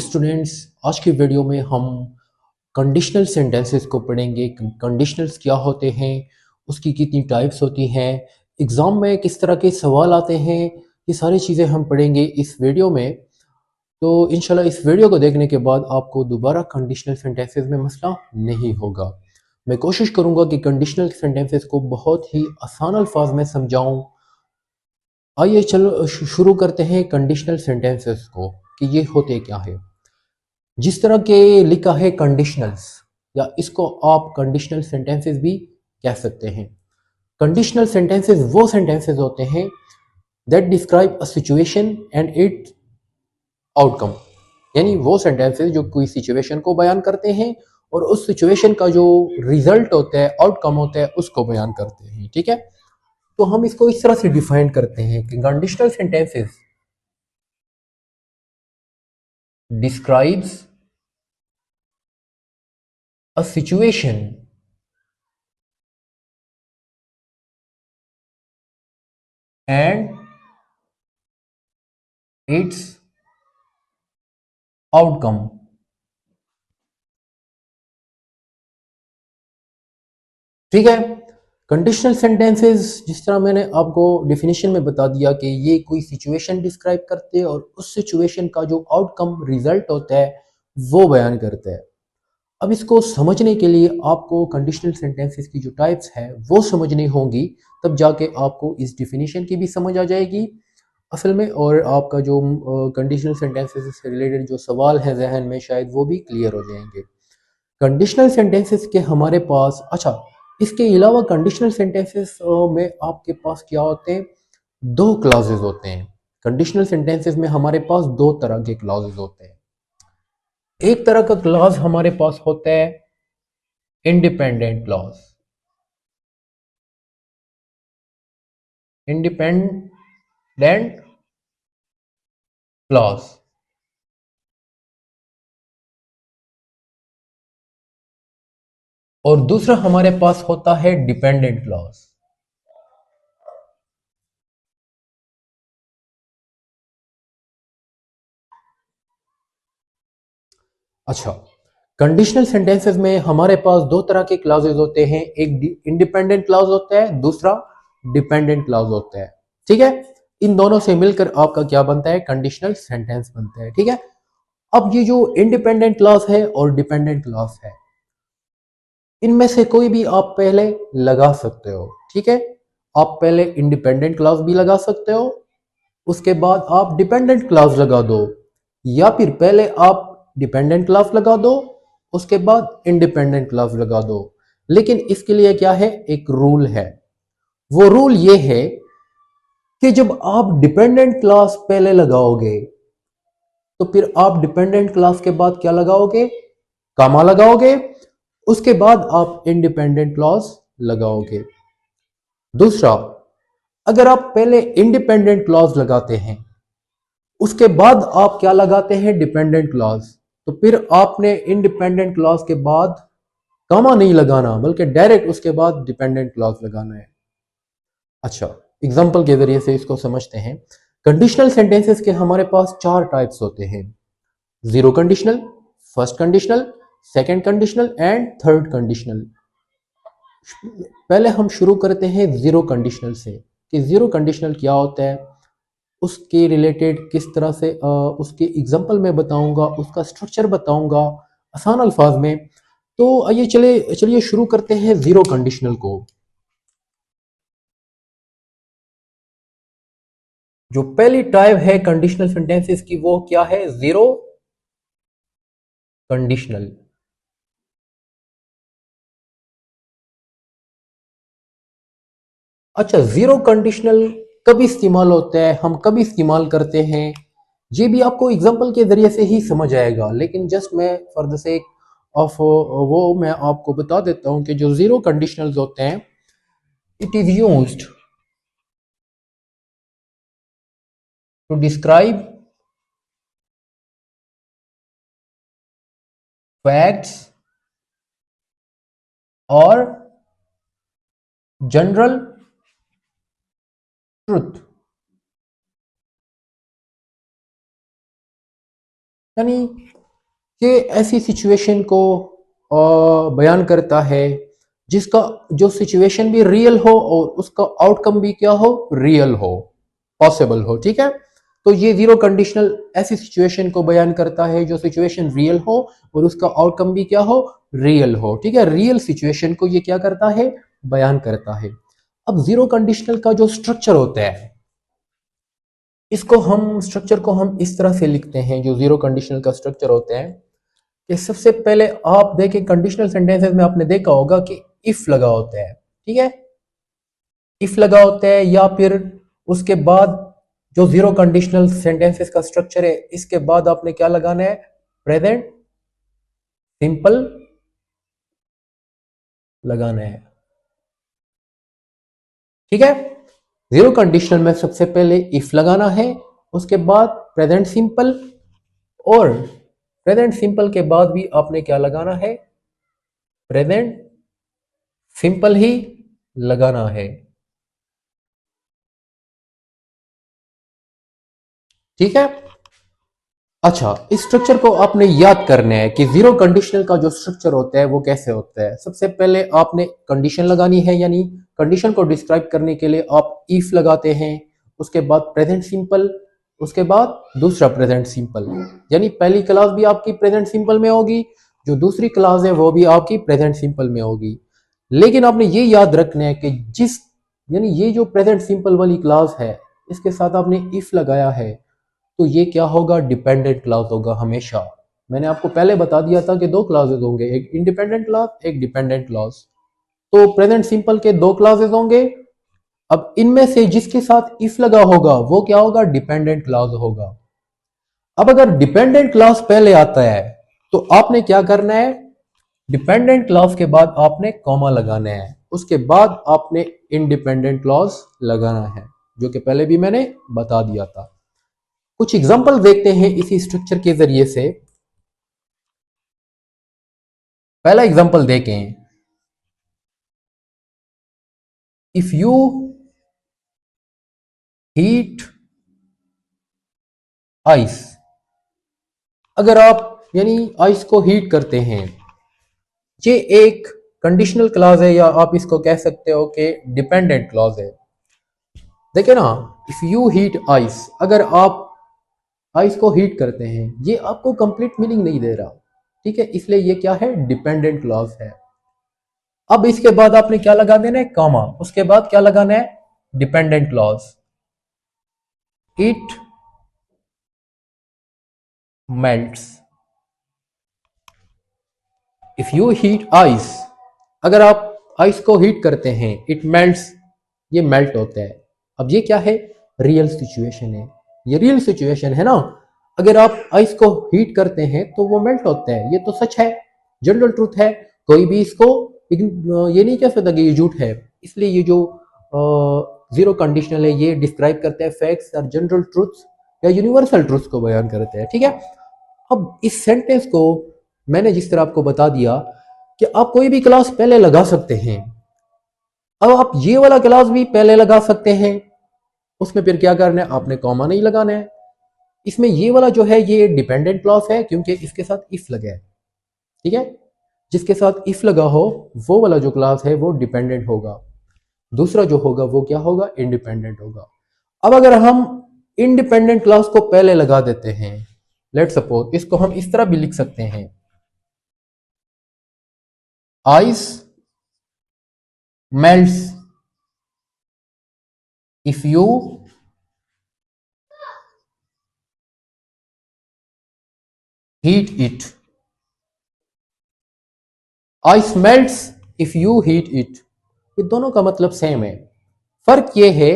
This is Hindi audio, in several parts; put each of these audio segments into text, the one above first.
स्टूडेंट्स, आज की वीडियो में हम कंडीशनल सेंटेंसेस को पढ़ेंगे। कंडीशनल्स क्या होते हैं, उसकी कितनी टाइप्स होती हैं, एग्ज़ाम में किस तरह के सवाल आते हैं, ये सारी चीज़ें हम पढ़ेंगे इस वीडियो में। तो इंशाल्लाह इस वीडियो को देखने के बाद आपको दोबारा कंडीशनल सेंटेंसेस में मसला नहीं होगा। मैं कोशिश करूँगा कि कंडीशनल सेंटेंसेस को बहुत ही आसान अल्फाज में समझाऊँ। आइए चलो शुरू करते हैं कंडीशनल सेंटेंसेस को कि ये होते क्या है। जिस तरह के लिखा है कंडीशनल्स, या इसको आप कंडीशनल सेंटेंसेस भी कह सकते हैं। कंडीशनल सेंटेंसेस वो सेंटेंसेस होते हैं that describe a situation and it's outcome. यानी वो सेंटेंसेस जो कोई सिचुएशन को बयान करते हैं और उस सिचुएशन का जो रिजल्ट होता है, आउटकम होता है, उसको बयान करते हैं। ठीक है, तो हम इसको इस तरह से डिफाइन करते हैं कि conditional sentences describes a situation and it's outcome. ठीक है, कंडीशनल सेंटेंसेस जिस तरह मैंने आपको डेफिनेशन में बता दिया कि ये कोई सिचुएशन डिस्क्राइब करते हैं और उस सिचुएशन का जो आउटकम रिजल्ट होता है वो बयान करता है। अब इसको समझने के लिए आपको कंडीशनल सेंटेंसेस की जो टाइप्स है वो समझनी होंगी, तब जाके आपको इस डेफिनेशन की भी समझ आ जाएगी असल में, और आपका जो कंडीशनल सेंटेंसेस से रिलेटेड जो सवाल है जहन में शायद वो भी क्लियर हो जाएंगे। कंडीशनल सेंटेंसेस के हमारे पास, अच्छा, इसके अलावा कंडीशनल सेंटेंसेस में आपके पास क्या होते हैं, दो क्लॉजेज होते हैं। कंडीशनल सेंटेंसेस में हमारे पास दो तरह के क्लॉजेज होते हैं। एक तरह का क्लॉज हमारे पास होता है इंडिपेंडेंट क्लॉज। Independent clause. और दूसरा हमारे पास होता है डिपेंडेंट क्लॉज। अच्छा, कंडीशनल सेंटेंसेस में हमारे पास दो तरह के क्लॉजेज होते हैं, एक इंडिपेंडेंट क्लॉज होता है, दूसरा डिपेंडेंट क्लॉज होता है। ठीक है, इन दोनों से मिलकर आपका क्या बनता है, कंडीशनल सेंटेंस बनता है। ठीक है, अब ये जो इंडिपेंडेंट क्लॉज है और डिपेंडेंट क्लॉज है, इनमें से कोई भी आप पहले लगा सकते हो। ठीक है, आप पहले इंडिपेंडेंट क्लॉज भी लगा सकते हो, उसके बाद आप डिपेंडेंट क्लॉज लगा दो, या फिर पहले आप डिपेंडेंट क्लॉज लगा दो, उसके बाद इंडिपेंडेंट क्लॉज लगा दो। लेकिन इसके लिए क्या है, एक रूल है। वो रूल ये है कि जब आप डिपेंडेंट क्लॉज पहले लगाओगे तो फिर आप डिपेंडेंट क्लॉज के बाद क्या लगाओगे, कामा लगाओगे, उसके बाद आप इंडिपेंडेंट क्लॉज लगाओगे। दूसरा, अगर आप पहले इंडिपेंडेंट क्लॉज लगाते हैं उसके बाद आप क्या लगाते हैं, डिपेंडेंट क्लॉज, तो फिर आपने इंडिपेंडेंट क्लॉज के बाद कॉमा नहीं लगाना, बल्कि डायरेक्ट उसके बाद डिपेंडेंट क्लॉज लगाना है। अच्छा, एग्जांपल के जरिए से इसको समझते हैं। कंडीशनल सेंटेंसेस के हमारे पास चार टाइप्स होते हैं: zero conditional, first conditional, second conditional and third conditional. पहले हम शुरू करते हैं जीरो कंडीशनल से कि जीरो कंडीशनल क्या होता है, उसके रिलेटेड किस तरह से उसके एग्जाम्पल में बताऊंगा, उसका स्ट्रक्चर बताऊंगा आसान अल्फाज में। तो आइए चलिए शुरू करते हैं जीरो कंडीशनल को। जो पहली टाइप है कंडीशनल सेंटेंसेस की वो क्या है, जीरो कंडीशनल। अच्छा, जीरो कंडीशनल कब इस्तेमाल होता है, हम कब इस्तेमाल करते हैं, ये भी आपको एग्जाम्पल के जरिए से ही समझ आएगा, लेकिन जस्ट मैं फॉर द सेक ऑफ वो मैं आपको बता देता हूं कि जो जीरो कंडीशनल्स होते हैं, it is used to describe facts और जनरल ट्रुथ। यानी ये ऐसी सिचुएशन को बयान करता है जिसका जो सिचुएशन भी रियल हो और उसका आउटकम भी क्या हो, रियल हो, पॉसिबल हो। ठीक है, तो ये जीरो कंडीशनल ऐसी सिचुएशन को बयान करता है जो सिचुएशन रियल हो और उसका आउटकम भी क्या हो, रियल हो। ठीक है, रियल सिचुएशन को ये क्या करता है, बयान करता है। अब जीरो कंडीशनल का जो स्ट्रक्चर होता है, इसको हम स्ट्रक्चर को हम इस तरह से लिखते हैं, जो जीरो कंडीशनल का स्ट्रक्चर होता है कि सबसे पहले आप देखें कंडीशनल सेंटेंसेस में आपने देखा होगा कि इफ लगा होता है। ठीक है, इफ लगा होता है, या फिर उसके बाद जो जीरो कंडीशनल सेंटेंसेस का स्ट्रक्चर है, इसके बाद आपने क्या लगाना है, प्रेजेंट सिंपल लगाना है। ठीक है, जीरो कंडीशनल में सबसे पहले इफ लगाना है, उसके बाद प्रेजेंट सिंपल, और प्रेजेंट सिंपल के बाद भी आपने क्या लगाना है, प्रेजेंट सिंपल ही लगाना है। ठीक है, अच्छा, इस स्ट्रक्चर को आपने याद करना है कि जीरो कंडीशनल का जो स्ट्रक्चर होता है वो कैसे होता है। सबसे पहले आपने कंडीशन लगानी है, यानी कंडीशन को डिस्क्राइब करने के लिए आप इफ लगाते हैं, उसके बाद प्रेजेंट सिंपल, उसके बाद दूसरा प्रेजेंट सिंपल, यानी पहली क्लास भी आपकी प्रेजेंट सिंपल में होगी, जो दूसरी क्लास है वो भी आपकी प्रेजेंट सिंपल में होगी। लेकिन आपने ये याद रखना है कि जिस यानी ये जो प्रेजेंट सिंपल वाली क्लास है, इसके साथ आपने इफ लगाया है, तो ये क्या होगा, डिपेंडेंट क्लास होगा हमेशा। मैंने आपको पहले बता दिया था कि दो क्लासेस होंगे, एक इंडिपेंडेंट क्लास, एक डिपेंडेंट क्लास। तो प्रेजेंट सिंपल के दो क्लासेस होंगे। अब इनमें से जिसके साथ इफ लगा होगा वो क्या होगा, डिपेंडेंट क्लास होगा। अब अगर डिपेंडेंट क्लास पहले आता है तो आपने क्या करना है, डिपेंडेंट क्लास के बाद आपने कॉमा लगाना है, उसके बाद आपने इंडिपेंडेंट क्लास लगाना है, जो कि पहले भी मैंने बता दिया था। कुछ एग्जांपल देखते हैं इसी स्ट्रक्चर के जरिए से। पहला एग्जांपल देखें, इफ यू हीट आइस, अगर आप यानी आइस को हीट करते हैं, ये एक कंडीशनल क्लॉज है, या आप इसको कह सकते हो कि डिपेंडेंट क्लॉज है। देखिए ना, इफ यू हीट आइस, अगर आप आइस को हीट करते हैं, ये आपको कंप्लीट मीनिंग नहीं दे रहा। ठीक है, इसलिए ये क्या है, डिपेंडेंट क्लॉज है। अब इसके बाद आपने क्या लगा देना है, कॉमा, उसके बाद क्या लगाना है, dependent clause, it melts. If you heat ice, अगर आप आइस को हीट करते हैं, इट मेल्ट्स, ये मेल्ट होता है। अब ये क्या है, रियल सिचुएशन है, ये रियल सिचुएशन है ना। अगर आप आइस को हीट करते हैं तो वो मेल्ट होता है, ये तो सच है, जनरल ट्रूथ है। कोई भी इसको ये नहीं कह सकता कि ये झूठ है। इसलिए ये जो जीरो कंडीशनल है, ये डिस्क्राइब करता है फैक्ट्स और जनरल ट्रूथ्स या यूनिवर्सल ट्रूथ्स को बयान करते हैं। ठीक है, अब इस सेंटेंस को मैंने जिस तरह आपको बता दिया कि आप कोई भी क्लास पहले लगा सकते हैं। अब आप ये वाला क्लास भी पहले लगा सकते हैं, उसमें फिर क्या करना है, आपने कॉमा नहीं लगाना है। इसमें ये वाला जो है ये डिपेंडेंट क्लॉज है, क्योंकि इसके साथ इफ लगा है। ठीक है, जिसके साथ इफ लगा हो वो वाला जो क्लास है वो डिपेंडेंट होगा, दूसरा जो होगा वो क्या होगा, इंडिपेंडेंट होगा। अब अगर हम इंडिपेंडेंट क्लास को पहले लगा देते हैं, लेट सपोज इसको हम इस तरह भी लिख सकते हैं, ice melts if you heat it, ice melts if you heat it. ये दोनों का मतलब सेम है। फर्क ये है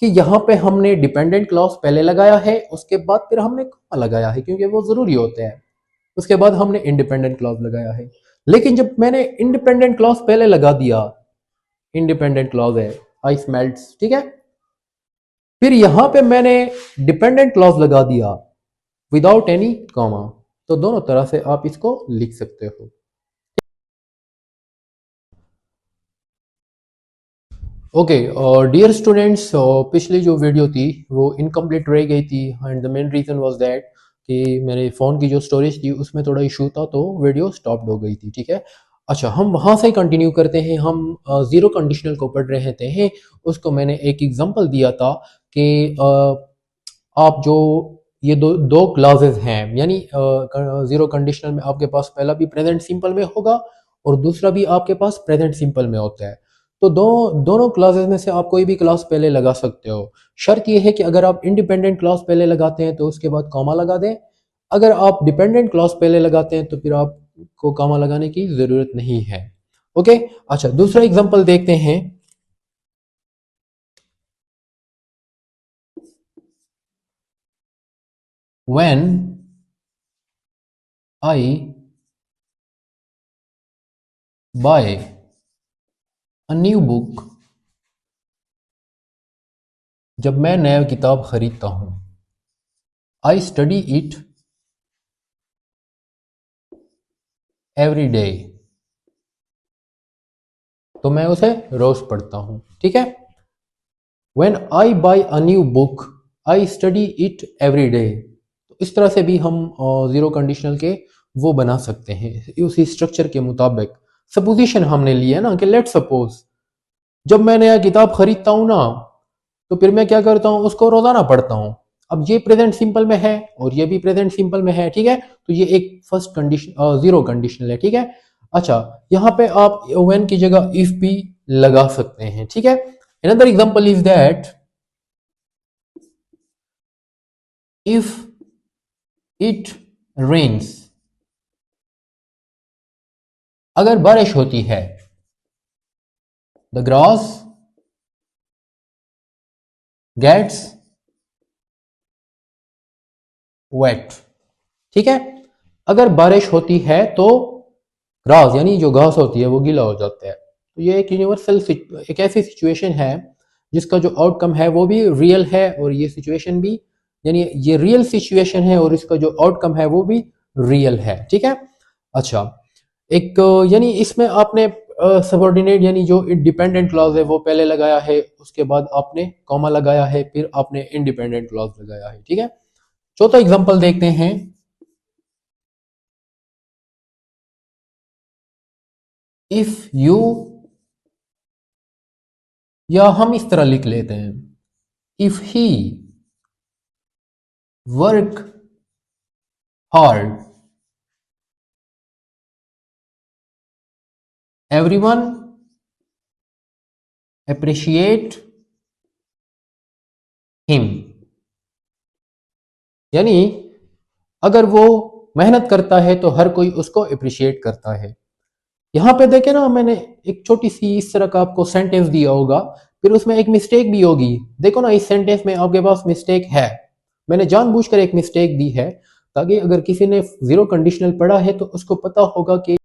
कि यहां पे हमने डिपेंडेंट क्लॉज पहले लगाया है, उसके बाद फिर हमने कॉमा लगाया है, क्योंकि वो जरूरी होता है। उसके बाद हमने इंडिपेंडेंट क्लॉज लगाया है। लेकिन जब मैंने इंडिपेंडेंट क्लॉज पहले लगा दिया, इंडिपेंडेंट क्लॉज है आइस मेल्ट्स, ठीक है, फिर यहां पे मैंने डिपेंडेंट क्लॉज लगा दिया विदाउट एनी कॉमा, तो दोनों तरह से आप इसको लिख सकते हो। ओके, और डियर स्टूडेंट्स, पिछली जो वीडियो थी वो इनकम्प्लीट रह गई थी, and the main reason was that कि मेरे फ़ोन की जो स्टोरेज थी उसमें थोड़ा इशू था, तो वीडियो स्टॉप्ड हो गई थी। ठीक है, अच्छा हम वहाँ से कंटिन्यू करते हैं। हम ज़ीरो कंडीशनल को पढ़ रहे थे हैं। उसको मैंने एक एग्जांपल दिया था कि आप जो ये दो दो क्लासेस हैं, यानी ज़ीरो कंडीशनल में आपके पास पहला भी प्रेजेंट सिंपल में होगा और दूसरा भी आपके पास प्रेजेंट सिंपल में होता है। तो दोनों क्लासेस में से आप कोई भी क्लास पहले लगा सकते हो। शर्त ये है कि अगर आप इंडिपेंडेंट क्लास पहले लगाते हैं तो उसके बाद कॉमा लगा दें। अगर आप डिपेंडेंट क्लास पहले लगाते हैं तो फिर आपको कॉमा लगाने की ज़रूरत नहीं है। ओके, अच्छा दूसरा एग्जांपल देखते हैं। When I buy a new book, जब मैं नया किताब खरीदता हूँ, I study it every day, तो मैं उसे रोज पढ़ता हूँ। ठीक है, When I buy a new book, I study it every day, तो इस तरह से भी हम ज़ीरो कंडीशनल के वो बना सकते हैं उसी स्ट्रक्चर के मुताबिक। सपोजिशन हमने लिया है ना कि लेट सपोज जब मैं नया किताब खरीदता हूँ ना, तो फिर मैं क्या करता हूँ, उसको रोजाना पढ़ता हूँ। अब ये प्रेजेंट सिंपल में है और ये भी प्रेजेंट सिंपल में है। ठीक है, तो ये एक फर्स्ट कंडीशन ज़ीरो कंडीशनल है। ठीक है, अच्छा यहाँ पे आप व्हेन की जगह इफ भी लगा सकते हैं। ठीक है, another example is that if it rains, अगर बारिश होती है, the grass gets wet। ठीक है, अगर बारिश होती है तो ग्रास यानी जो घास होती है वो गीला हो जाता है। तो ये एक यूनिवर्सल एक ऐसी सिचुएशन है जिसका जो आउटकम है वो भी रियल है और ये सिचुएशन भी, यानी ये रियल सिचुएशन है और इसका जो आउटकम है वो भी रियल है। ठीक है, अच्छा एक यानी इसमें आपने सबऑर्डिनेट यानी जो डिपेंडेंट क्लॉज है वो पहले लगाया है, उसके बाद आपने कॉमा लगाया है, फिर आपने इंडिपेंडेंट क्लॉज लगाया है। ठीक है, चौथा एग्जांपल देखते हैं। इफ यू, या हम इस तरह लिख लेते हैं, if he work hard, everyone appreciate him, यानी अगर वो मेहनत करता है तो हर कोई उसको अप्रिशिएट करता है। यहां पे देखे ना, मैंने एक छोटी सी इस तरह का आपको सेंटेंस दिया होगा, फिर उसमें एक मिस्टेक भी होगी। देखो ना, इस सेंटेंस में आपके पास मिस्टेक है, मैंने जानबूझकर एक मिस्टेक दी है ताकि अगर किसी ने जीरो कंडीशनल पढ़ा है तो उसको पता होगा कि